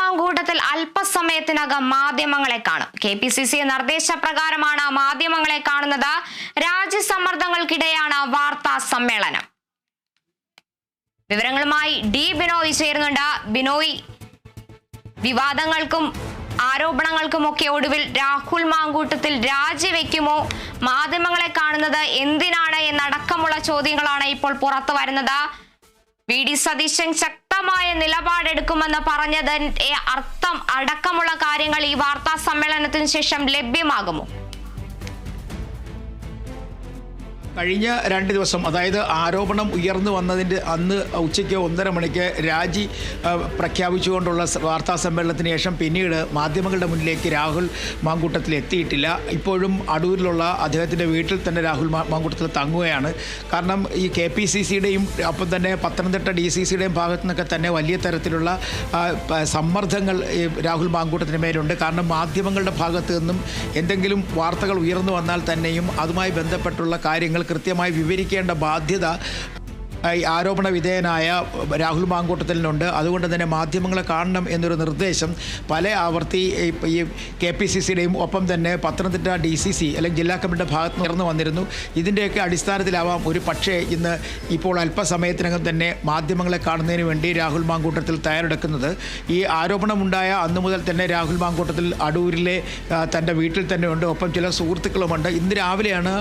മാങ്കൂട്ടത്തിൽ അല്പസമയത്തിനകം മാധ്യമങ്ങളെ കാണും. KPCC നിർദ്ദേശപ്രകാരമാണ് മാധ്യമങ്ങളെ കാണുന്നത്. രാജ്യസമ്മർദ്ദങ്ങൾക്കിടെയാണ് വാർത്താ സമ്മേളനം. വിവരങ്ങളുമായി ഡി ബിനോയ് ചേരുന്നുണ്ട്. ബിനോയ്, വിവാദങ്ങൾക്കും ആരോപണങ്ങൾക്കുമൊക്കെ ഒടുവിൽ രാഹുൽ മാങ്കൂട്ടത്തിൽ രാജിവെക്കുമോ? മാധ്യമങ്ങളെ കാണുന്നത് എന്തിനാണ് എന്നടക്കമുള്ള ചോദ്യങ്ങളാണ് ഇപ്പോൾ പുറത്തു വരുന്നത്. VD സതീശൻ ശക്തമായ നിലപാടെടുക്കുമെന്ന് പറഞ്ഞതിന്റെ അർത്ഥം അടക്കമുള്ള കാര്യങ്ങൾ ഈ വാർത്താ സമ്മേളനത്തിന് ശേഷം ലഭ്യമാകുമോ? കഴിഞ്ഞ 2 ദിവസം, അതായത് ആരോപണം ഉയർന്നു വന്നതിൻ്റെ അന്ന് ഉച്ചയ്ക്ക് 1:30 മണിക്ക് രാജി പ്രഖ്യാപിച്ചുകൊണ്ടുള്ള വാർത്താ സമ്മേളനത്തിന് ശേഷം പിന്നീട് മാധ്യമങ്ങളുടെ മുന്നിലേക്ക് രാഹുൽ മാങ്കൂട്ടത്തിൽ എത്തിയിട്ടില്ല. ഇപ്പോഴും അദ്ദേഹത്തിൻ്റെ വീട്ടിൽ തന്നെ രാഹുൽ മാങ്കൂട്ടത്തിൽ തങ്ങുകയാണ്. കാരണം ഈ KPCCയുടെയും ഒപ്പം തന്നെ പത്തനംതിട്ട DCCയുടെയും ഭാഗത്തു നിന്നൊക്കെ തന്നെ വലിയ തരത്തിലുള്ള സമ്മർദ്ദങ്ങൾ രാഹുൽ മാങ്കൂട്ടത്തിന് മേലുണ്ട്. കാരണം മാധ്യമങ്ങളുടെ ഭാഗത്തു നിന്നും എന്തെങ്കിലും വാർത്തകൾ ഉയർന്നു വന്നാൽ തന്നെയും അതുമായി ബന്ധപ്പെട്ടുള്ള കാര്യങ്ങൾ കൃത്യമായി വിവരിക്കേണ്ട ബാധ്യത ആരോപണ വിധേയനായ രാഹുൽ മാങ്കൂട്ടത്തിനുണ്ട്. അതുകൊണ്ട് തന്നെ മാധ്യമങ്ങളെ കാണണം എന്നൊരു നിർദ്ദേശം പല ആവർത്തി ഈ KPCCയുടെയും ഒപ്പം തന്നെ പത്തനംതിട്ട DCC അല്ലെങ്കിൽ ജില്ലാ കമ്മിറ്റിയുടെ ഭാഗത്ത് ഉയർന്നു വന്നിരുന്നു. ഇതിൻ്റെയൊക്കെ അടിസ്ഥാനത്തിലാവാം ഒരു പക്ഷേ ഇന്ന് ഇപ്പോൾ അല്പസമയത്തിനകം തന്നെ മാധ്യമങ്ങളെ കാണുന്നതിന് വേണ്ടി രാഹുൽ മാങ്കൂട്ടത്തിൽ തയ്യാറെടുക്കുന്നത്. ഈ ആരോപണമുണ്ടായ അന്നു മുതൽ തന്നെ രാഹുൽ മാങ്കൂട്ടത്തിൽ അടൂരിലെ തൻ്റെ വീട്ടിൽ തന്നെ ഉണ്ട്. ഒപ്പം ചില സുഹൃത്തുക്കളുമുണ്ട്. ഇന്ന് രാവിലെയാണ്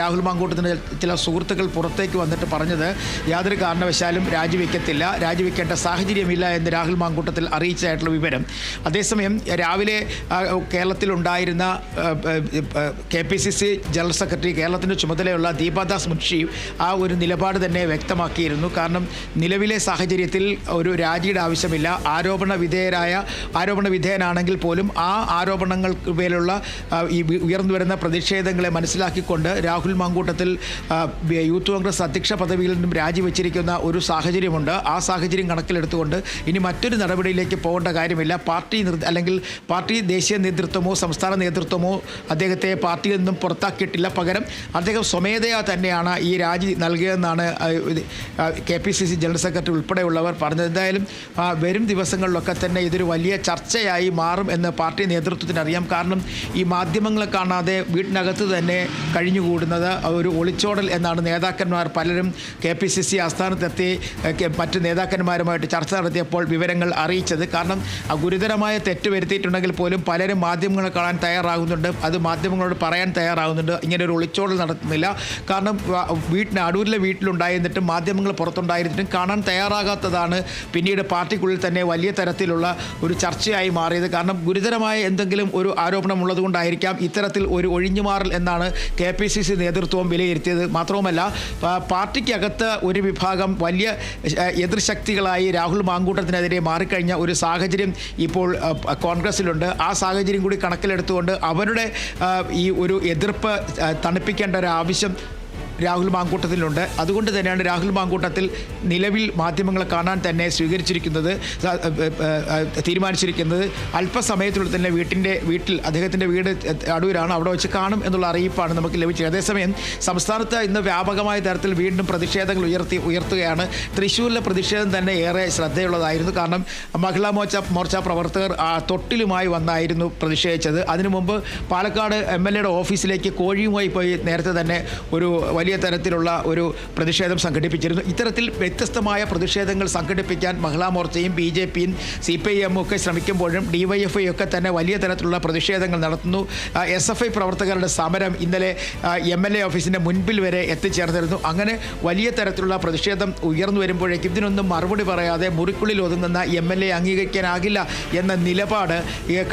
രാഹുൽ മാങ്കൂട്ടത്തിൻ്റെ ചില സുഹൃത്തുക്കൾ പുറത്തേക്ക് വന്നിട്ട് പറഞ്ഞത് യാതൊരു കാരണവശാലും രാജിവെക്കേണ്ട സാഹചര്യമില്ല എന്ന് രാഹുൽ മാങ്കൂട്ടത്തിൽ അറിയിച്ചതായിട്ടുള്ള വിവരം. അതേസമയം രാവിലെ കേരളത്തിലുണ്ടായിരുന്ന KPCC ജനറൽ സെക്രട്ടറി, കേരളത്തിൻ്റെ ചുമതലയുള്ള ദീപാദാസ് മുൻഷി ആ ഒരു നിലപാട് തന്നെ വ്യക്തമാക്കിയിരുന്നു. കാരണം നിലവിലെ സാഹചര്യത്തിൽ ഒരു രാജിയുടെ ആവശ്യമില്ല. ആരോപണ വിധേയനാണെങ്കിൽ പോലും ആ ആരോപണങ്ങൾക്ക് മേലുള്ള ഈ ഉയർന്നു വരുന്ന പ്രതിഷേധങ്ങളെ മനസ്സിലാക്കിക്കൊണ്ട് രാഹുൽ മാങ്കൂട്ടത്തിൽ യൂത്ത് കോൺഗ്രസ് അധ്യക്ഷ പദവിയിൽ നിന്നും രാജിവെച്ചിരിക്കുന്ന ഒരു സാഹചര്യമുണ്ട്. ആ സാഹചര്യം കണക്കിലെടുത്തുകൊണ്ട് ഇനി മറ്റൊരു നടപടിയിലേക്ക് പോകേണ്ട കാര്യമില്ല. പാർട്ടി ദേശീയ നേതൃത്വമോ സംസ്ഥാന നേതൃത്വമോ അദ്ദേഹത്തെ പാർട്ടിയിൽ നിന്നും പുറത്താക്കിയിട്ടില്ല. പകരം അദ്ദേഹം സ്വമേധയാ തന്നെയാണ് ഈ രാജി നൽകിയതെന്നാണ് KPCC ജനറൽ സെക്രട്ടറി ഉൾപ്പെടെയുള്ളവർ പറഞ്ഞത്. എന്തായാലും വരും ദിവസങ്ങളിലൊക്കെ തന്നെ ഇതൊരു വലിയ ചർച്ചയായി മാറും എന്ന് പാർട്ടി നേതൃത്വത്തിന് അറിയാം. കാരണം ഈ മാധ്യമങ്ങളെ കാണാതെ വീട്ടിനകത്ത് തന്നെ കഴിഞ്ഞുകൂടുന്നത് ഒരു ഒളിച്ചോടൽ എന്നാണ് നേതാക്കന്മാർ പലരും KPCC ആസ്ഥാനത്തെത്തി മറ്റ് നേതാക്കന്മാരുമായിട്ട് ചർച്ച നടത്തിയപ്പോൾ വിവരങ്ങൾ അറിയിച്ചത്. കാരണം ഗുരുതരമായ തെറ്റ് വരുത്തിയിട്ടുണ്ടെങ്കിൽ പോലും പലരും മാധ്യമങ്ങളെ കാണാൻ തയ്യാറാകുന്നുണ്ട്, അത് മാധ്യമങ്ങളോട് പറയാൻ തയ്യാറാകുന്നുണ്ട്. ഇങ്ങനെ ഒരു ഒളിച്ചോടൽ നടത്തുന്നില്ല. കാരണം അടൂരിലെ വീട്ടിലുണ്ടായിരുന്നിട്ടും മാധ്യമങ്ങൾ പുറത്തുണ്ടായിരുന്നിട്ടും കാണാൻ തയ്യാറാകാത്തതാണ് പിന്നീട് പാർട്ടിക്കുള്ളിൽ തന്നെ വലിയ തരത്തിലുള്ള ഒരു ചർച്ചയായി മാറിയത്. കാരണം ഗുരുതരമായ എന്തെങ്കിലും ഒരു ആരോപണം ഉള്ളതുകൊണ്ടായിരിക്കാം ഇത്തരത്തിൽ ഒരു ഒഴിഞ്ഞുമാറൽ എന്നാണ് KPCC നേതൃത്വം വിലയിരുത്തിയത്. മാത്രവുമല്ല പാർട്ടിക്കകത്ത് ഒരു വിഭാഗം വലിയ എതിർശക്തികളായി രാഹുൽ മാങ്കൂട്ടത്തിനെതിരെ മാറിക്കഴിഞ്ഞ ഒരു സാഹചര്യം ഇപ്പോൾ കോൺഗ്രസിലുണ്ട്. ആ സാഹചര്യം കൂടി കണക്കിലെടുത്തുകൊണ്ട് അവരുടെ ഈ ഒരു എതിർപ്പ് തണുപ്പിക്കേണ്ട ഒരു ആവശ്യം രാഹുൽ മാങ്കൂട്ടത്തിലുണ്ട്. അതുകൊണ്ട് തന്നെയാണ് രാഹുൽ മാങ്കൂട്ടത്തിൽ നിലവിൽ മാധ്യമങ്ങളെ കാണാൻ തന്നെ തീരുമാനിച്ചിരിക്കുന്നത്. അല്പസമയത്തിനുള്ളിൽ തന്നെ വീട്ടിൽ അദ്ദേഹത്തിൻ്റെ വീട് അടൂരാണ്, അവിടെ വെച്ച് കാണും എന്നുള്ള അറിയിപ്പാണ് നമുക്ക് ലഭിച്ചത്. അതേസമയം സംസ്ഥാനത്ത് ഇന്ന് വ്യാപകമായ തരത്തിൽ വീണ്ടും പ്രതിഷേധങ്ങൾ ഉയർത്തുകയാണ്. തൃശ്ശൂരിലെ പ്രതിഷേധം തന്നെ ഏറെ ശ്രദ്ധയുള്ളതായിരുന്നു. കാരണം മഹിളാ മോർച്ച പ്രവർത്തകർ തൊട്ടിലുമായി വന്നായിരുന്നു പ്രതിഷേധിച്ചത്. അതിനു മുമ്പ് പാലക്കാട് MLAയുടെ ഓഫീസിലേക്ക് കോഴിയുമായി പോയി നേരത്തെ തന്നെ ഒരു വലിയ തരത്തിലുള്ള ഒരു പ്രതിഷേധം സംഘടിപ്പിച്ചിരുന്നു. ഇത്തരത്തിൽ വ്യത്യസ്തമായ പ്രതിഷേധങ്ങൾ സംഘടിപ്പിക്കാൻ മഹിളാ മോർച്ചയും BJPയും CPIM ഒക്കെ ശ്രമിക്കുമ്പോഴും DYFI ഒക്കെ തന്നെ വലിയ തരത്തിലുള്ള പ്രതിഷേധങ്ങൾ നടത്തുന്നു. SFI പ്രവർത്തകരുടെ സമരം ഇന്നലെ MLA ഓഫീസിൻ്റെ മുൻപിൽ വരെ എത്തിച്ചേർന്നിരുന്നു. അങ്ങനെ വലിയ തരത്തിലുള്ള പ്രതിഷേധം ഉയർന്നു വരുമ്പോഴേക്കും ഇതിനൊന്നും മറുപടി പറയാതെ മുറിക്കുള്ളിൽ ഒതുങ്ങുന്ന MLA അംഗീകരിക്കാനാകില്ല എന്ന നിലപാട്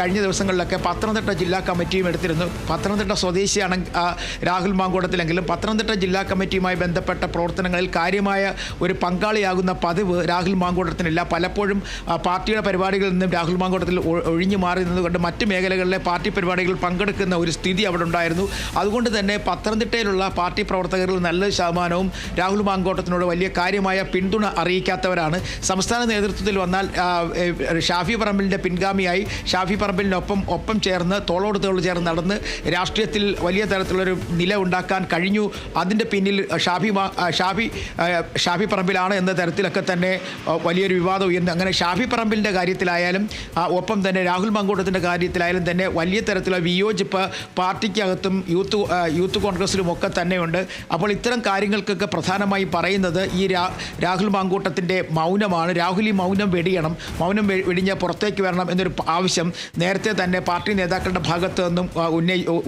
കഴിഞ്ഞ ദിവസങ്ങളിലൊക്കെ പത്തനംതിട്ട ജില്ലാ കമ്മിറ്റിയും എടുത്തിരുന്നു. പത്തനംതിട്ട സ്വദേശിയാണ് രാഹുൽ മാങ്കൂട്ടത്തിലെങ്കിലും പത്തനംതിട്ട ജില്ലാ കമ്മിറ്റിയുമായി ബന്ധപ്പെട്ട പ്രവർത്തനങ്ങളിൽ കാര്യമായ ഒരു പങ്കാളിയാകുന്ന പതിവ് രാഹുൽ മാങ്കൂട്ടത്തിനില്ല. പലപ്പോഴും പാർട്ടിയുടെ പരിപാടികളിൽ നിന്നും രാഹുൽ മാങ്കൂട്ടത്തിൽ ഒഴിഞ്ഞു മാറി നിന്നുകൊണ്ട് മറ്റ് മേഖലകളിലെ പാർട്ടി പരിപാടികളിൽ പങ്കെടുക്കുന്ന ഒരു സ്ഥിതി അവിടെ ഉണ്ടായിരുന്നു. അതുകൊണ്ട് തന്നെ പത്തനംതിട്ടയിലുള്ള പാർട്ടി പ്രവർത്തകരിൽ നല്ല ശതമാനവും രാഹുൽ മാങ്കൂട്ടത്തിനോട് വലിയ കാര്യമായ പിന്തുണ അറിയിക്കാത്തവരാണ്. സംസ്ഥാന നേതൃത്വത്തിൽ വന്നാൽ ഷാഫി പറമ്പിലിൻ്റെ പിൻഗാമിയായി ഷാഫി പറമ്പിലിനൊപ്പം ചേർന്ന് തോളോട് തോൾ ചേർന്ന് നടന്ന് രാഷ്ട്രീയത്തിൽ വലിയ തരത്തിലുള്ളൊരു നില ഉണ്ടാക്കാൻ കഴിഞ്ഞു. അതിൻ്റെ പിന്നിൽ ഷാഫി പറമ്പിലാണ് എന്ന തരത്തിലൊക്കെ തന്നെ വലിയൊരു വിവാദം ഉയർന്നു. അങ്ങനെ ഷാഫി പറമ്പിലിൻ്റെ കാര്യത്തിലായാലും ഒപ്പം തന്നെ രാഹുൽ മാങ്കൂട്ടത്തിൻ്റെ കാര്യത്തിലായാലും തന്നെ വലിയ തരത്തിലുള്ള വിയോജിപ്പ് പാർട്ടിക്കകത്തും യൂത്ത് കോൺഗ്രസിലും ഒക്കെ തന്നെയുണ്ട്. അപ്പോൾ ഇത്തരം കാര്യങ്ങൾക്കൊക്കെ പ്രധാനമായി പറയുന്നത് ഈ രാഹുൽ മാങ്കൂട്ടത്തിൻ്റെ മൗനമാണ്. രാഹുൽ ഈ മൗനം വെടിയണം, മൗനം വെടിഞ്ഞ് പുറത്തേക്ക് വരണം എന്നൊരു ആവശ്യം നേരത്തെ തന്നെ പാർട്ടി നേതാക്കളുടെ ഭാഗത്ത് നിന്നും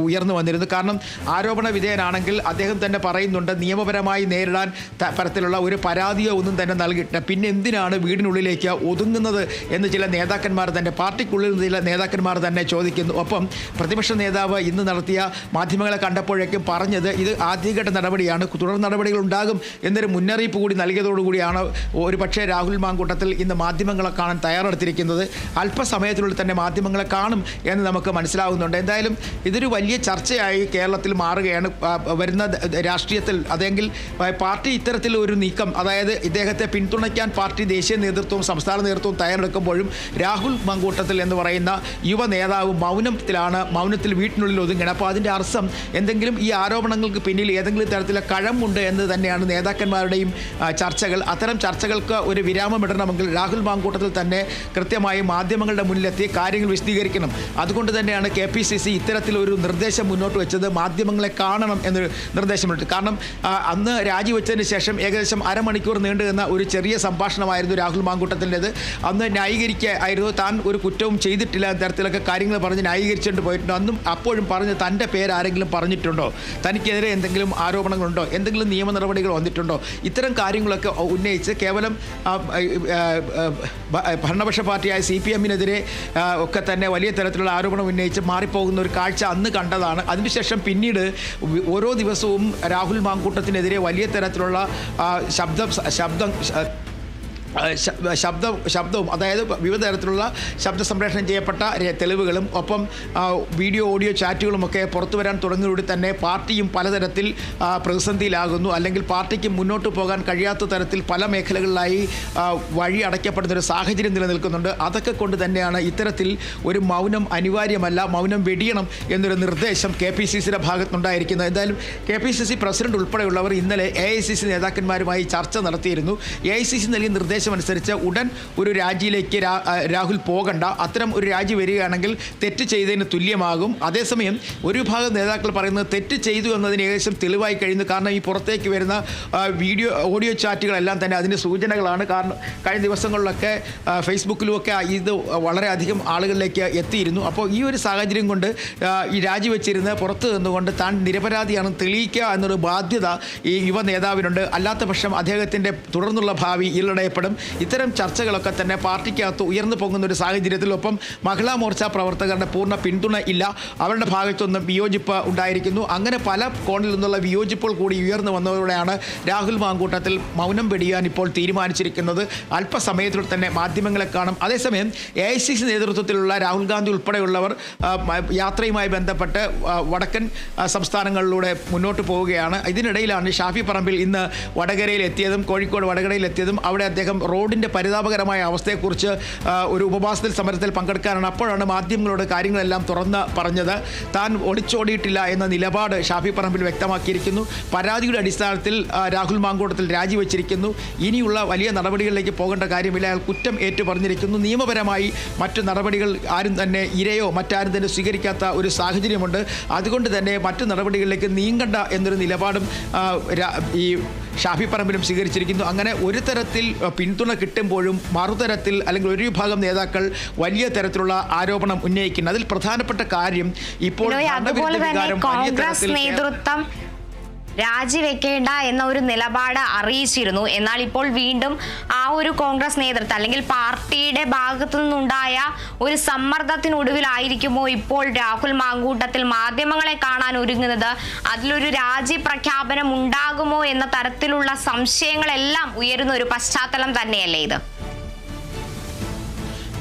ഉയർന്നു വന്നിരുന്നു. കാരണം ആരോപണ വിധേയനാണെങ്കിൽ അദ്ദേഹം തന്നെ പറയുന്നുണ്ട് നിയമപരമായി നേരിടാൻ തരത്തിലുള്ള ഒരു പരാതിയോ ഒന്നും തന്നെ നൽകിയിട്ടില്ല, പിന്നെ എന്തിനാണ് വീടിനുള്ളിലേക്ക് ഒതുങ്ങുന്നത് എന്ന് ചില നേതാക്കന്മാർ തന്നെ പാർട്ടിക്കുള്ളിൽ ചില നേതാക്കന്മാർ തന്നെ ചോദിക്കുന്നു. ഒപ്പം പ്രതിപക്ഷ നേതാവ് ഇന്ന് നടത്തിയ മാധ്യമങ്ങളെ കണ്ടപ്പോഴേക്കും പറഞ്ഞത് ഇത് ആദ്യഘട്ട നടപടിയാണ്, തുടർ നടപടികൾ ഉണ്ടാകും എന്നൊരു മുന്നറിയിപ്പ് കൂടി നൽകിയതോടുകൂടിയാണ് ഒരു പക്ഷേ രാഹുൽ മാങ്കൂട്ടത്തിൽ ഇന്ന് മാധ്യമങ്ങളെ കാണാൻ തയ്യാറെടുത്തിരിക്കുന്നത്. അല്പസമയത്തിനുള്ളിൽ തന്നെ മാധ്യമങ്ങളെ കാണും എന്ന് നമുക്ക് മനസ്സിലാവുന്നുണ്ട്. എന്തായാലും ഇതൊരു വലിയ ചർച്ചയായി കേരളത്തിൽ മാറുകയാണ് വരുന്ന രാഷ്ട്രീയത്തിൽ. അതെങ്കിൽ പാർട്ടി ഇത്തരത്തിൽ ഒരു നീക്കം, അതായത് ഇദ്ദേഹത്തെ പിന്തുണയ്ക്കാൻ പാർട്ടി ദേശീയ നേതൃത്വവും സംസ്ഥാന നേതൃത്വവും തയ്യാറെടുക്കുമ്പോഴും രാഹുൽ മാങ്കൂട്ടത്തിൽ എന്ന് പറയുന്ന യുവ നേതാവ് മൗനത്തിൽ വീട്ടിനുള്ളിൽ ഒതുങ്ങണം. അപ്പോൾ അതിൻ്റെ അർത്ഥം എന്തെങ്കിലും ഈ ആരോപണങ്ങൾക്ക് പിന്നിൽ ഏതെങ്കിലും തരത്തിലെ കഴമ്പുണ്ട് എന്ന് തന്നെയാണ് നേതാക്കന്മാരുടെയും ചർച്ചകൾ. അത്തരം ചർച്ചകൾക്ക് ഒരു വിരാമമിടണമെങ്കിൽ രാഹുൽ മാങ്കൂട്ടത്തിൽ തന്നെ കൃത്യമായി മാധ്യമങ്ങളുടെ മുന്നിലെത്തി കാര്യങ്ങൾ വിശദീകരിക്കണം. അതുകൊണ്ട് തന്നെയാണ് KPCC ഇത്തരത്തിലൊരു നിർദ്ദേശം മുന്നോട്ട് വെച്ചത്, മാധ്യമങ്ങളെ കാണണം എന്നൊരു നിർദ്ദേശമുണ്ട്. കാരണം അന്ന് രാജിവെച്ചതിന് ശേഷം ഏകദേശം അരമണിക്കൂർ നീണ്ടുനിന്ന ഒരു ചെറിയ സംഭാഷണമായിരുന്നു രാഹുൽ മാങ്കൂട്ടത്തിൻ്റെത്. അന്ന് ന്യായീകരിക്കായിരുന്നു, താൻ ഒരു കുറ്റവും ചെയ്തിട്ടില്ല എന്ന തരത്തിലൊക്കെ കാര്യങ്ങൾ പറഞ്ഞ് ന്യായീകരിച്ചുകൊണ്ട് പോയിട്ടുണ്ട്. അന്നും അപ്പോഴും പറഞ്ഞ് തൻ്റെ പേര് ആരെങ്കിലും പറഞ്ഞിട്ടുണ്ടോ, തനിക്കെതിരെ എന്തെങ്കിലും ആരോപണങ്ങളുണ്ടോ, എന്തെങ്കിലും നിയമ നടപടികൾ വന്നിട്ടുണ്ടോ, ഇത്തരം കാര്യങ്ങളൊക്കെ ഉന്നയിച്ച് കേവലം ഭരണപക്ഷ പാർട്ടിയായ CPM-നെതിരെ ഒക്കെ തന്നെ വലിയ തരത്തിലുള്ള ആരോപണം ഉന്നയിച്ച് മാറിപ്പോകുന്ന ഒരു കാഴ്ച അന്ന് കണ്ടതാണ്. അതിനുശേഷം പിന്നീട് ഓരോ ദിവസവും രാഹുൽ മാങ്കൂട്ടത്തിനെതിരെ വലിയ തരത്തിലുള്ള ശബ്ദവും അതായത് വിവിധ തരത്തിലുള്ള ശബ്ദ സംപ്രേഷണം ചെയ്യപ്പെട്ട തെളിവുകളും ഒപ്പം ഓഡിയോ ചാറ്റുകളുമൊക്കെ പുറത്തു വരാൻ തുടങ്ങിയതോടെ തന്നെ പാർട്ടിയും പലതരത്തിൽ പ്രതിസന്ധിയിലാകുന്നു. അല്ലെങ്കിൽ പാർട്ടിക്ക് മുന്നോട്ട് പോകാൻ കഴിയാത്ത തരത്തിൽ പല മേഖലകളിലായി വഴി അടയ്ക്കപ്പെടുന്ന ഒരു സാഹചര്യം നിലനിൽക്കുന്നുണ്ട്. അതൊക്കെ കൊണ്ട് തന്നെയാണ് ഇത്തരത്തിൽ ഒരു മൗനം അനിവാര്യമല്ല, മൗനം വെടിയണം എന്നൊരു നിർദ്ദേശം KPCCയുടെ ഭാഗത്തുനിന്നുണ്ടായിരിക്കുന്നത്. എന്തായാലും KPCC പ്രസിഡന്റ് ഉൾപ്പെടെയുള്ളവർ ഇന്നലെ AICC നേതാക്കന്മാരുമായി ചർച്ച നടത്തിയിരുന്നു. AICC നൽകിയ നിർദ്ദേശം അനുസരിച്ച് ഉടൻ ഒരു രാജിയിലേക്ക് രാഹുൽ പോകണ്ട, അത്തരം ഒരു രാജി വരികയാണെങ്കിൽ തെറ്റ് ചെയ്തതിന് തുല്യമാകും. അതേസമയം ഒരു വിഭാഗം നേതാക്കൾ പറയുന്നത് തെറ്റ് ചെയ്തു എന്നതിന് ഏകദേശം തെളിവായി കഴിയുന്നു. കാരണം ഈ പുറത്തേക്ക് വരുന്ന ഓഡിയോ ചാറ്റുകളെല്ലാം തന്നെ അതിൻ്റെ സൂചനകളാണ്. കാരണം കഴിഞ്ഞ ദിവസങ്ങളിലൊക്കെ ഫേസ്ബുക്കിലുമൊക്കെ ഇത് വളരെയധികം ആളുകളിലേക്ക് എത്തിയിരുന്നു. അപ്പോൾ ഈ ഒരു സാഹചര്യം കൊണ്ട് ഈ രാജിവെച്ചിരുന്ന് പുറത്തു നിന്നുകൊണ്ട് താൻ നിരപരാധിയാണെന്ന് തെളിയിക്കുക എന്നൊരു ബാധ്യത ഈ യുവ നേതാവിനുണ്ട്. അല്ലാത്ത പക്ഷം അദ്ദേഹത്തിൻ്റെ തുടർന്നുള്ള ഭാവി ഇരുളടയപ്പെടും. ഇത്തരം ചർച്ചകളൊക്കെ തന്നെ പാർട്ടിക്കകത്ത് ഉയർന്നു പോകുന്ന ഒരു സാഹചര്യത്തിൽ ഒപ്പം മഹിളാ മോർച്ച പ്രവർത്തകരുടെ പൂർണ്ണ പിന്തുണ ഇല്ല, അവരുടെ ഭാഗത്തുനിന്ന് വിയോജിപ്പ് ഉണ്ടായിരിക്കുന്നു. അങ്ങനെ പല കോണിൽ നിന്നുള്ള വിയോജിപ്പുകൾ കൂടി ഉയർന്നു വന്നതോടെയാണ് രാഹുൽ മാങ്കൂട്ടത്തിൽ മൗനം വെടിയാൻ ഇപ്പോൾ തീരുമാനിച്ചിരിക്കുന്നത്. അല്പസമയത്തിൽ തന്നെ മാധ്യമങ്ങളെ കാണും. അതേസമയം AICC നേതൃത്വത്തിലുള്ള രാഹുൽ ഗാന്ധി ഉൾപ്പെടെയുള്ളവർ യാത്രയുമായി ബന്ധപ്പെട്ട് വടക്കൻ സംസ്ഥാനങ്ങളിലൂടെ മുന്നോട്ട് പോവുകയാണ്. ഇതിനിടയിലാണ് ഷാഫി പറമ്പിൽ ഇന്ന് വടകരയിൽ എത്തിയതും കോഴിക്കോട് വടകരയിൽ എത്തിയതും അവിടെ അദ്ദേഹം റോഡിൻ്റെ പരിതാപകരമായ അവസ്ഥയെക്കുറിച്ച് ഒരു ഉപവാസത്തിൽ സമരത്തിൽ പങ്കെടുക്കാനാണ്. അപ്പോഴാണ് മാധ്യമങ്ങളോട് കാര്യങ്ങളെല്ലാം തുറന്ന് പറഞ്ഞത്. താൻ ഒളിച്ചോടിയിട്ടില്ല എന്ന നിലപാട് ഷാഫി പറമ്പിൽ വ്യക്തമാക്കിയിരിക്കുന്നു. പരാതിയുടെ അടിസ്ഥാനത്തിൽ രാഹുൽ മാങ്കൂട്ടത്തിൽ രാജിവെച്ചിരിക്കുന്നു. ഇനിയുള്ള വലിയ നടപടികളിലേക്ക് പോകേണ്ട കാര്യമില്ല, അയാൾ കുറ്റം ഏറ്റു പറഞ്ഞിരിക്കുന്നു. നിയമപരമായി മറ്റു നടപടികൾ ആരും തന്നെ ഇരയോ മറ്റാരും തന്നെ സ്വീകരിക്കാത്ത ഒരു സാഹചര്യമുണ്ട്. അതുകൊണ്ട് തന്നെ മറ്റു നടപടികളിലേക്ക് നീങ്ങണ്ട എന്നൊരു നിലപാടും ഈ ഷാഫി പറമ്പിലും സ്വീകരിച്ചിരിക്കുന്നു. അങ്ങനെ ഒരു തരത്തിൽ പിന്തുണ കിട്ടുമ്പോഴും മറുതരത്തിൽ അല്ലെങ്കിൽ ഒരു വിഭാഗം നേതാക്കൾ വലിയ തരത്തിലുള്ള ആരോപണം ഉന്നയിക്കുന്നു. അതിൽ പ്രധാനപ്പെട്ട കാര്യം ഇപ്പോൾ കോൺഗ്രസ് നേതൃത്വം രാജിവെക്കേണ്ട എന്ന ഒരു നിലപാട് അറിയിച്ചിരുന്നു. എന്നാൽ ഇപ്പോൾ വീണ്ടും ആ ഒരു കോൺഗ്രസ് നേതൃത്വം അല്ലെങ്കിൽ പാർട്ടിയുടെ ഭാഗത്തു നിന്നുണ്ടായ ഒരു സമ്മർദ്ദത്തിനൊടുവിലായിരിക്കുമോ ഇപ്പോൾ രാഹുൽ മാങ്കൂട്ടത്തിൽ മാധ്യമങ്ങളെ കാണാൻ ഒരുങ്ങുന്നത്? അതിലൊരു രാജി പ്രഖ്യാപനം ഉണ്ടാകുമോ എന്ന തരത്തിലുള്ള സംശയങ്ങളെല്ലാം ഉയരുന്ന ഒരു പശ്ചാത്തലം തന്നെയല്ലേ ഇത്?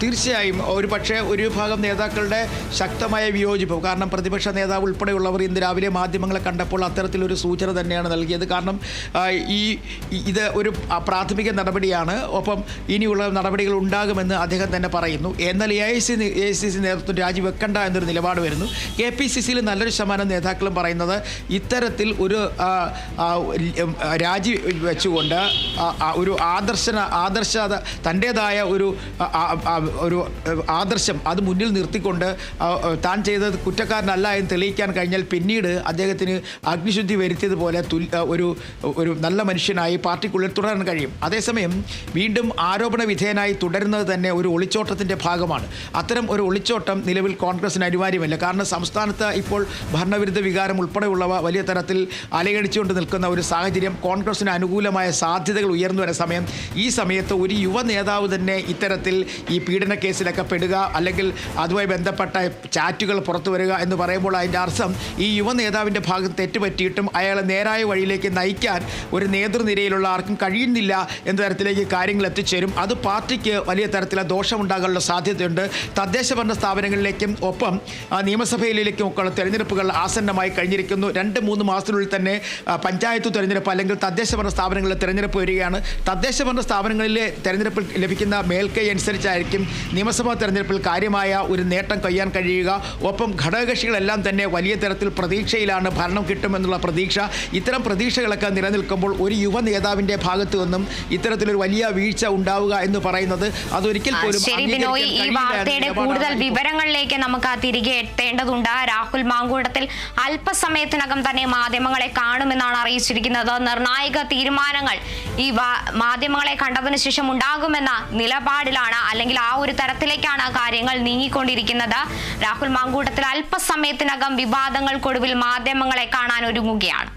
തീർച്ചയായും ഒരു പക്ഷേ ഒരു വിഭാഗം നേതാക്കളുടെ ശക്തമായ വിയോജിപ്പ്, കാരണം പ്രതിപക്ഷ നേതാവ് ഉൾപ്പെടെയുള്ളവർ ഇന്ന് രാവിലെ മാധ്യമങ്ങളെ കണ്ടപ്പോൾ അത്തരത്തിലൊരു സൂചന തന്നെയാണ് നൽകിയത്. കാരണം ഇത് ഒരു പ്രാഥമിക നടപടിയാണ്, ഒപ്പം ഇനിയുള്ള നടപടികൾ ഉണ്ടാകുമെന്ന് അദ്ദേഹം തന്നെ പറയുന്നു. എന്നാൽ AICC നേതൃത്വം രാജിവെക്കണ്ട എന്നൊരു നിലപാട് വരുന്നു. KPCCയിൽ നല്ലൊരു ശതമാനം നേതാക്കളും പറയുന്നത് ഇത്തരത്തിൽ ഒരു രാജി വെച്ചുകൊണ്ട് ഒരു ആദർശത തൻ്റേതായ ഒരു ആദർശം അത് മുന്നിൽ നിർത്തിക്കൊണ്ട് താൻ ചെയ്തത് കുറ്റക്കാരനല്ല എന്ന് തെളിയിക്കാൻ കഴിഞ്ഞാൽ പിന്നീട് അദ്ദേഹത്തിന് അഗ്നിശുദ്ധി വരുത്തിയതുപോലെ ഒരു നല്ല മനുഷ്യനായി പാർട്ടിക്കുള്ളിൽ തുടരാൻ കഴിയും. അതേസമയം വീണ്ടും ആരോപണ വിധേയനായി തുടരുന്നത് തന്നെ ഒരു ഒളിച്ചോട്ടത്തിൻ്റെ ഭാഗമാണ്. അത്തരം ഒരു ഒളിച്ചോട്ടം നിലവിൽ കോൺഗ്രസിന് അനിവാര്യമല്ല. കാരണം സംസ്ഥാനത്ത് ഇപ്പോൾ ഭരണവിരുദ്ധ വികാരം ഉൾപ്പെടെയുള്ളവ വലിയ തരത്തിൽ അലയടിച്ചുകൊണ്ട് നിൽക്കുന്ന ഒരു സാഹചര്യം, കോൺഗ്രസിന് അനുകൂലമായ സാധ്യതകൾ ഉയർന്നു വരുന്ന സമയം, ഈ സമയത്ത് ഒരു യുവ നേതാവ് തന്നെ ഇത്തരത്തിൽ ഈ പീഡന കേസിലൊക്കെ പെടുക, അല്ലെങ്കിൽ അതുമായി ബന്ധപ്പെട്ട ചാറ്റുകൾ പുറത്തു വരിക എന്ന് പറയുമ്പോൾ അതിൻ്റെ അർത്ഥം ഈ യുവ നേതാവിൻ്റെ ഭാഗത്ത് തെറ്റുപറ്റിയിട്ടും അയാളെ നേരായ വഴിയിലേക്ക് നയിക്കാൻ ഒരു നേതൃനിരയിലുള്ള ആർക്കും കഴിയുന്നില്ല എന്ന തരത്തിലേക്ക് കാര്യങ്ങൾ എത്തിച്ചേരും. അത് പാർട്ടിക്ക് വലിയ തരത്തിലുള്ള ദോഷമുണ്ടാകാനുള്ള സാധ്യതയുണ്ട്. തദ്ദേശ ഭരണ സ്ഥാപനങ്ങളിലേക്കും ഒപ്പം നിയമസഭയിലേക്കും ഒക്കെ തെരഞ്ഞെടുപ്പുകൾ ആസന്നമായി കഴിഞ്ഞിരിക്കുന്നു. 2-3 മാസത്തിനുള്ളിൽ തന്നെ പഞ്ചായത്ത് തെരഞ്ഞെടുപ്പ് അല്ലെങ്കിൽ തദ്ദേശ ഭരണ സ്ഥാപനങ്ങളിലെ തെരഞ്ഞെടുപ്പ് വരികയാണ്. തദ്ദേശ ഭരണ സ്ഥാപനങ്ങളിലെ തെരഞ്ഞെടുപ്പിൽ ലഭിക്കുന്ന മേൽക്കൈ അനുസരിച്ചായിരിക്കും നിയമസഭാ തെരഞ്ഞെടുപ്പിൽ കാര്യമായ ഒരു നേട്ടം കൊയ്യാൻ കഴിയുക. ഒപ്പം ഘടകകക്ഷികളെല്ലാം തന്നെ വലിയ തരത്തിൽ പ്രതീക്ഷയിലാണ് ഭരണം കിട്ടുമെന്നുള്ള പ്രതീക്ഷ. ഇത്തരം പ്രതീക്ഷകളൊക്കെ നിലനിൽക്കുമ്പോൾ ഒരു യുവ നേതാവിൻ്റെ ഭാഗത്തു നിന്നും ഇത്തരത്തിലൊരു വലിയ വീഴ്ച ഉണ്ടാവുക എന്ന് പറയുന്നത് അതൊരിക്കൽ പോലും ഈ വാർത്തയുടെ കൂടുതൽ വിവരങ്ങളിലേക്ക് നമുക്ക് തിരികെ എത്തേണ്ടതുണ്ട്. രാഹുൽ മാങ്കൂട്ടത്തിൽ അല്പസമയത്തിനകം തന്നെ മാധ്യമങ്ങളെ കാണുമെന്നാണ് അറിയിച്ചിരിക്കുന്നത്. നിർണായക തീരുമാനങ്ങൾ ഈ മാധ്യമങ്ങളെ കണ്ടതിന് ശേഷം ഉണ്ടാകുമെന്ന നിലപാടിലാണ്, അല്ലെങ്കിൽ ആ ഒരു തരത്തിലേക്കാണ് കാര്യങ്ങൾ നീങ്ങിക്കൊണ്ടിരിക്കുന്നത്. രാഹുൽ മാങ്കൂട്ടത്തിൽ അല്പസമയത്തിനകം വിവാദങ്ങൾക്കൊടുവിൽ മാധ്യമങ്ങളെ കാണാൻ ഒരുങ്ങുകയാണ്.